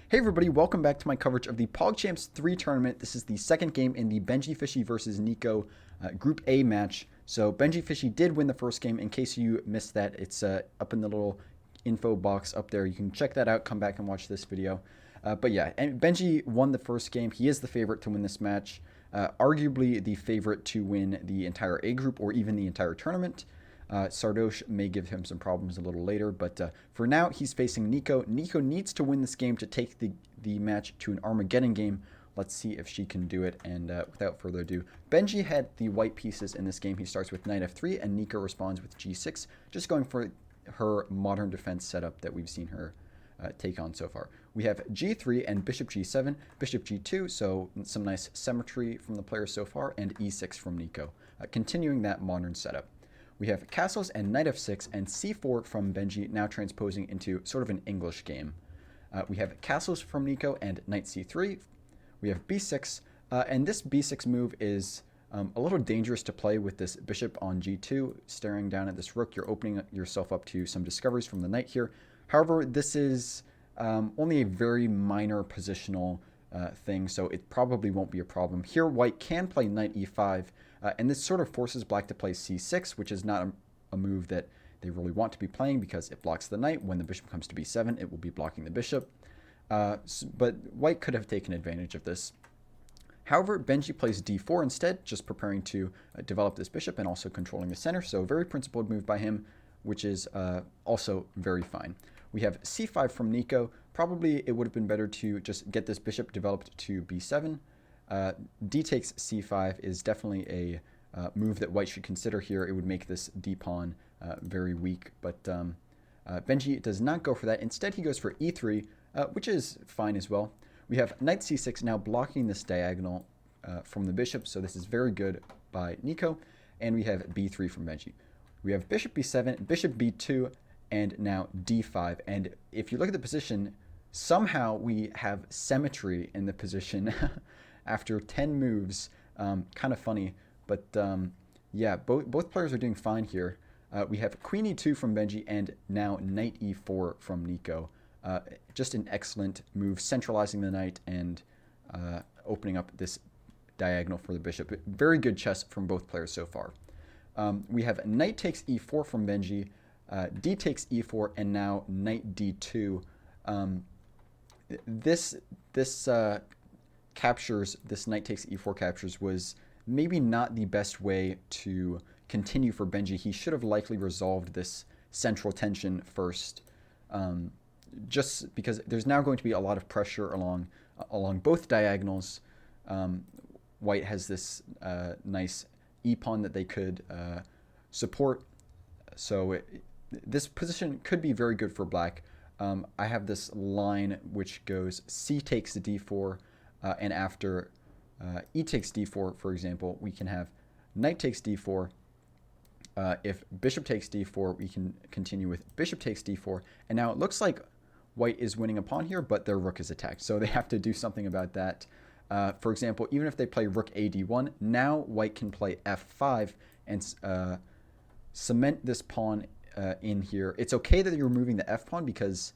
Hey everybody, welcome back to my coverage of the PogChamps 3 tournament. This is the second game in the BenjyFishy versus Neeko Group A match. So BenjyFishy did win the first game. In case you missed that, it's up in the little info box up there. You can check that out, come back and watch this video. But yeah, and Benji won the first game. He is the favorite to win this match. Arguably the favorite to win the entire A group or even the entire tournament. Sardosh may give him some problems a little later, but for now, he's facing Neeko. Neeko needs to win this game to take the match to an Armageddon game. Let's see if she can do it, and without further ado, Benji had the white pieces in this game. He starts with knight f3, and Neeko responds with g6, just going for her modern defense setup that we've seen her take on so far. We have g3 and bishop g7, bishop g2, so some nice symmetry from the players so far, and e6 from Neeko, continuing that modern setup. We have castles and knight f6 and c4 from Benji, now transposing into sort of an English game. We have castles from Neeko and knight c3. We have b6, and this b6 move is a little dangerous to play with this bishop on g2, staring down at this rook. You're opening yourself up to some discoveries from the knight here. However, this is only a very minor positional thing, so it probably won't be a problem. Here, white can play knight e5, and this sort of forces black to play c6, which is not a move that they really want to be playing because it blocks the knight. When the bishop comes to b7, it will be blocking the bishop. But white could have taken advantage of this. However, Benji plays d4 instead, just preparing to develop this bishop and also controlling the center. So very principled move by him, which is also very fine. We have c5 from Neeko. Probably it would have been better to just get this bishop developed to b7. D takes c5 is definitely a move that white should consider here. It would make this d pawn very weak, but Benji does not go for that. Instead, he goes for e3, which is fine as well. We have knight c6 now blocking this diagonal from the bishop, so this is very good by Neeko. And we have b3 from Benji. We have bishop b7, bishop b2, and now d5. And if you look at the position, somehow we have symmetry in the position after 10 moves. Kind of funny, but yeah, both players are doing fine here. We have queen e2 from Benji and now knight e4 from Neeko. Just an excellent move, centralizing the knight and opening up this diagonal for the bishop. Very good chess from both players so far. We have knight takes e4 from Benji, d takes e4, and now knight d2. This captures, this knight takes e4 captures was maybe not the best way to continue for Benji. He should have likely resolved this central tension first, just because there's now going to be a lot of pressure along both diagonals. White has this nice e-pawn that they could support, so this position could be very good for black. I have this line which goes c takes d4, and after e takes d4, for example, we can have knight takes d4. If bishop takes d4, we can continue with bishop takes d4. And now it looks like white is winning a pawn here, but their rook is attacked. So they have to do something about that. For example, even if they play rook a d1, now white can play f5 and cement this pawn in here. It's okay that you're removing the f pawn because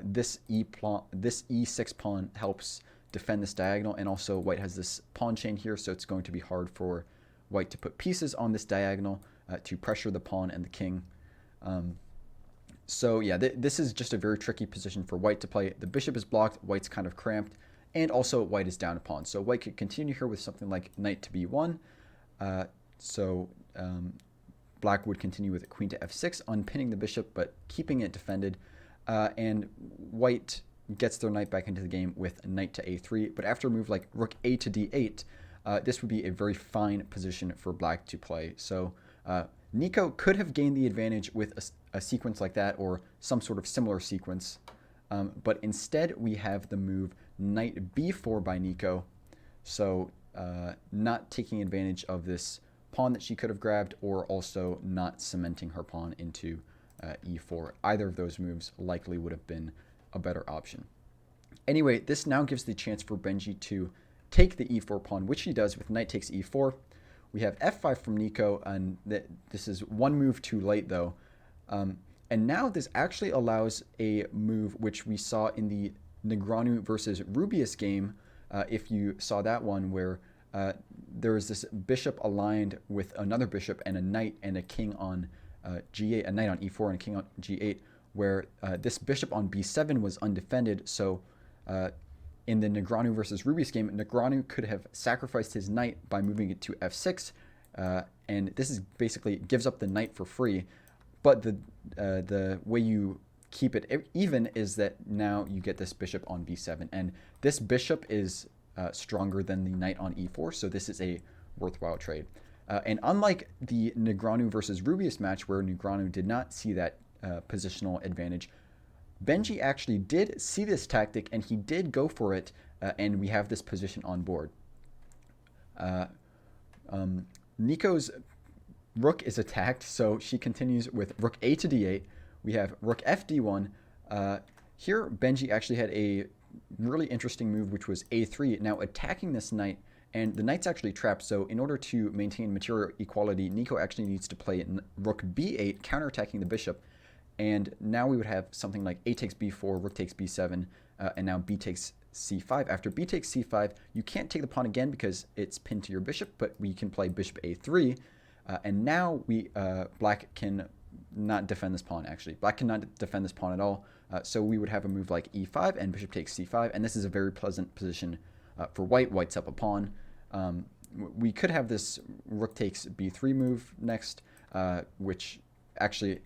this e6 pawn helps defend this diagonal, and also white has this pawn chain here, so it's going to be hard for white to put pieces on this diagonal to pressure the pawn and the king. So yeah, this is just a very tricky position for white to play. The bishop is blocked, white's kind of cramped, and also white is down a pawn. So white could continue here with something like knight to b1. Black would continue with queen to f6, unpinning the bishop, but keeping it defended. And white gets their knight back into the game with knight to a3. But after a move like rook a to d8, this would be a very fine position for black to play. So Neeko could have gained the advantage with a sequence like that or some sort of similar sequence. But instead, we have the move knight b4 by Neeko. So not taking advantage of this pawn that she could have grabbed, or also not cementing her pawn into e4. Either of those moves likely would have been a better option. Anyway, this now gives the chance for Benji to take the e4 pawn, which he does with knight takes e4. We have f5 from Neeko, and this is one move too late though. And now this actually allows a move which we saw in the Negreanu versus Rubius game, if you saw that one, where there was this bishop aligned with another bishop and a knight and a king on g8, a knight on e4 and a king on g8, where this bishop on b7 was undefended. So in the Negreanu versus Rubius game, Negreanu could have sacrificed his knight by moving it to f6, and this is basically gives up the knight for free. But the way you keep it even is that now you get this bishop on b7, and this bishop is stronger than the knight on e4, so this is a worthwhile trade. And unlike the Negreanu versus Rubius match, where Negreanu did not see that positional advantage, Benjy actually did see this tactic, and he did go for it, and we have this position on board. Neeko's rook is attacked, so she continues with rook a to d8. We have rook f d1. Here, Benjy actually had a really interesting move, which was a3, now attacking this knight, and the knight's actually trapped, so in order to maintain material equality, Neeko actually needs to play rook b8, counterattacking the bishop, and now we would have something like a takes b4, rook takes b7, and now b takes c5. After b takes c5, you can't take the pawn again because it's pinned to your bishop, but we can play bishop a3, and now black can not defend this pawn, actually. Black cannot defend this pawn at all, so we would have a move like e5 and bishop takes c5, and this is a very pleasant position for white. White's up a pawn. We could have this rook takes b3 move next, which actually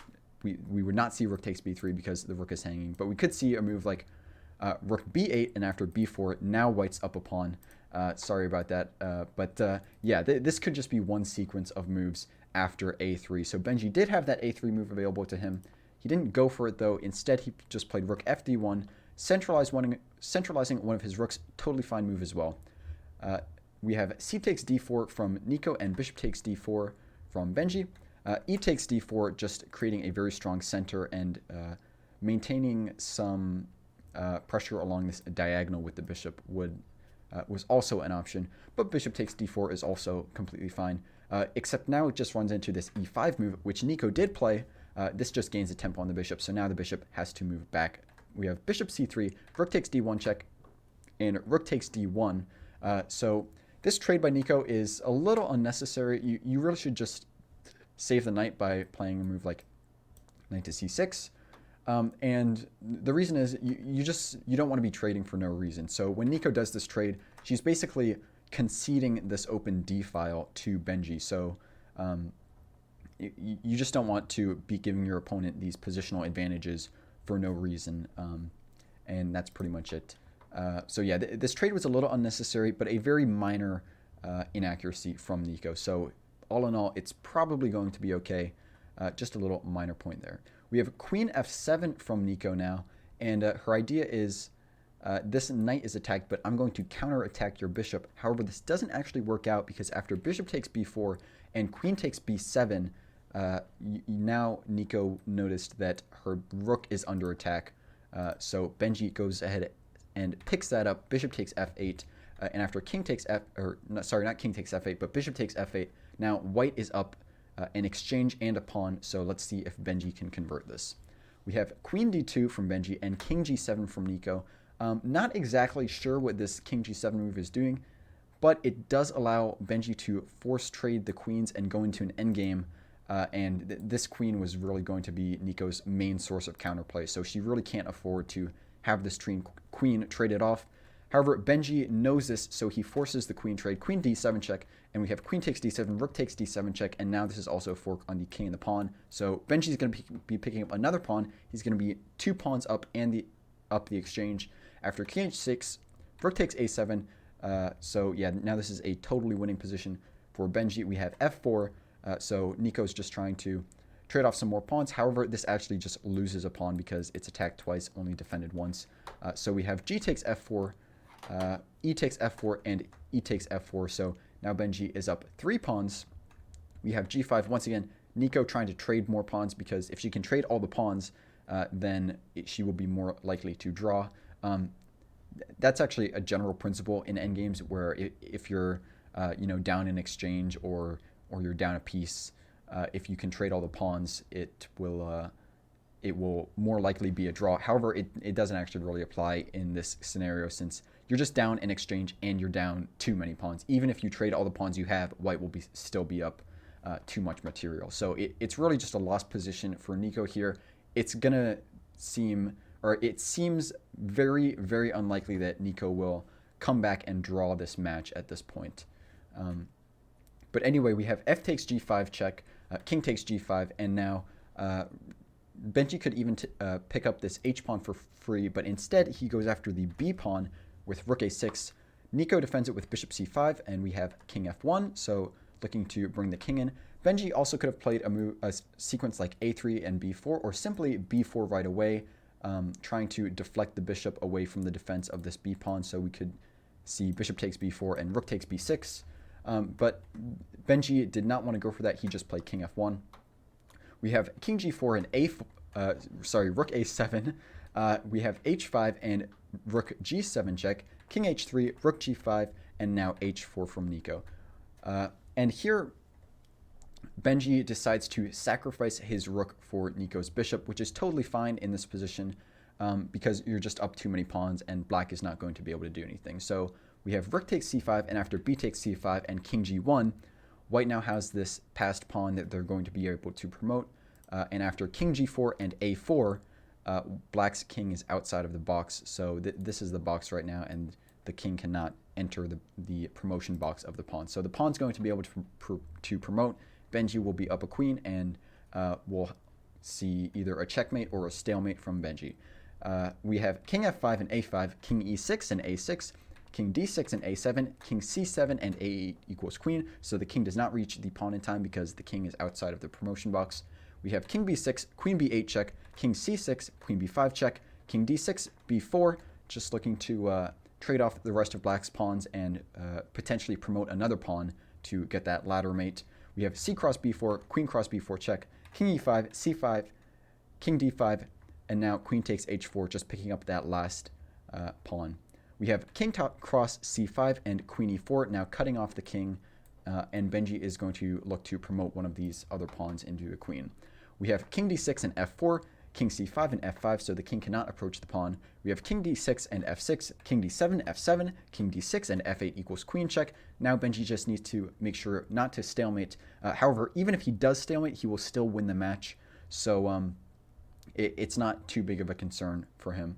we would not see rook takes b3 because the rook is hanging, but we could see a move like rook b8, and after b4, now white's up a pawn. Sorry about that, but yeah, this could just be one sequence of moves after a3. So Benjy did have that a3 move available to him. He didn't go for it, though. Instead, he just played rook fd1, centralizing one of his rooks. Totally fine move as well. We have c takes d4 from Neeko and bishop takes d4 from Benjy. E takes d4, just creating a very strong center and maintaining some pressure along this diagonal with the bishop was also an option. But bishop takes d4 is also completely fine. Except now it just runs into this e5 move, which Neeko did play. This just gains a tempo on the bishop, so now the bishop has to move back. We have bishop c3, rook takes d1 check, and rook takes d1. So this trade by Neeko is a little unnecessary. You really should just save the knight by playing a move like knight to c6. And the reason is you don't want to be trading for no reason. So when Neeko does this trade, she's basically conceding this open d file to Benjy. So you just don't want to be giving your opponent these positional advantages for no reason. And that's pretty much it. So yeah, this trade was a little unnecessary, but a very minor inaccuracy from Neeko. So all in all, it's probably going to be okay. Just a little minor point there. We have queen f7 from Neeko now, and her idea is this knight is attacked, but I'm going to counterattack your bishop. However, this doesn't actually work out because after bishop takes b4 and queen takes b7, now Neeko noticed that her rook is under attack. So Benjy goes ahead and picks that up. Bishop takes f8, and after king takes not king takes f8, but bishop takes f8. Now white is up an exchange and a pawn, so let's see if Benjy can convert this. We have queen d2 from Benjy and king g7 from Neeko. Not exactly sure what this king g7 move is doing, but it does allow Benjy to force trade the queens and go into an endgame, and this queen was really going to be Neeko's main source of counterplay, so she really can't afford to have this queen traded off. However, Benjy knows this, so he forces the queen trade, queen d7 check, and we have queen takes d7, rook takes d7 check, and now this is also a fork on the king and the pawn. So Benjy's going to be picking up another pawn. He's going to be 2 pawns up and up the exchange. After king h6, rook takes a7. So yeah, now this is a totally winning position for Benjy. We have f4, so Neeko's just trying to trade off some more pawns. However, this actually just loses a pawn because it's attacked twice, only defended once. So we have g takes f4, e takes f4, and e takes f4. So now Benjy is up 3 pawns. We have g5. Once again, Neeko trying to trade more pawns because if she can trade all the pawns, then she will be more likely to draw. That's actually a general principle in endgames where if you're down in exchange or you're down a piece, if you can trade all the pawns, it will it will more likely be a draw. However, it doesn't actually really apply in this scenario since you're just down in exchange and you're down too many pawns. Even if you trade all the pawns you have, white will still be up too much material. So it's really just a lost position for Neeko here. It's going to seem, or it seems very, very unlikely that Neeko will come back and draw this match at this point. But anyway, we have f takes g5 check, king takes g5, and now Benji could even pick up this h-pawn for free, but instead he goes after the b-pawn with rook a6. Neeko defends it with bishop c5, and we have king f1, so looking to bring the king in. Benji also could have played a sequence like a3 and b4, or simply b4 right away, trying to deflect the bishop away from the defense of this b-pawn, so we could see bishop takes b4 and rook takes b6. But Benji did not want to go for that. He just played king f1. We have king g4 and rook a7. We have h5 and rook g7 check, king h3, rook g5, and now h4 from Neeko. And here, Benji decides to sacrifice his rook for Neeko's bishop, which is totally fine in this position because you're just up too many pawns and black is not going to be able to do anything. So we have rook takes c5, and after b takes c5 and king g1, white now has this passed pawn that they're going to be able to promote. And after king g4 and a4, black's king is outside of the box. So this is the box right now, and the king cannot enter the promotion box of the pawn. So the pawn's going to be able to promote. Benji will be up a queen, and we'll see either a checkmate or a stalemate from Benji. We have king f5 and a5, king e6 and a6, king d6 and a7, king c7 and a8 equals queen. So the king does not reach the pawn in time because the king is outside of the promotion box. We have king b6, queen b8 check, king c6, queen b5 check, king d6, b4, just looking to trade off the rest of black's pawns and potentially promote another pawn to get that ladder mate. We have c cross b4, queen cross b4 check, king e5, c5, king d5, and now queen takes h4, just picking up that last pawn. We have king cross c5 and queen e4, now cutting off the king, and Benji is going to look to promote one of these other pawns into a queen. We have king d6 and f4, king c5 and f5, so the king cannot approach the pawn. We have king d6 and f6, king d7, f7, king d6, and f8 equals queen check. Now Benji just needs to make sure not to stalemate. However, even if he does stalemate, he will still win the match. So it's not too big of a concern for him.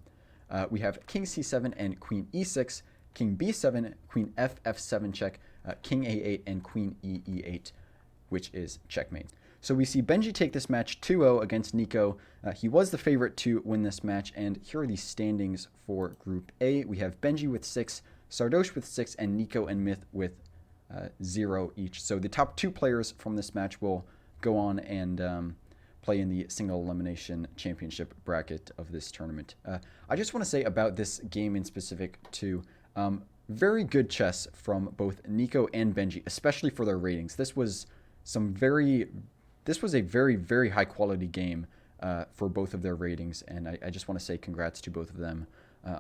We have king c7 and queen e6, king b7, queen f7 check, king a8, and queen e8, which is checkmate. So we see Benji take this match 2-0 against Neeko. He was the favorite to win this match, and here are the standings for Group A. We have Benji with 6, Sardosh with 6, and Neeko and Myth with 0 each. So the top 2 players from this match will go on and play in the single-elimination championship bracket of this tournament. I just want to say about this game in specific too, very good chess from both Neeko and Benji, especially for their ratings. This was a very, very high-quality game for both of their ratings, and I just want to say congrats to both of them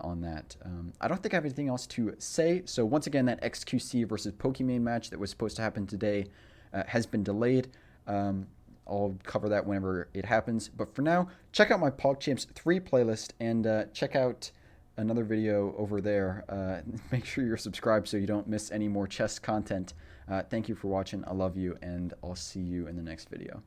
on that. I don't think I have anything else to say, so once again, that XQC versus Pokemon match that was supposed to happen today has been delayed. I'll cover that whenever it happens, but for now, check out my PogChamps 3 playlist, and check out another video over there. Make sure you're subscribed so you don't miss any more chess content. Thank you for watching. I love you, and I'll see you in the next video.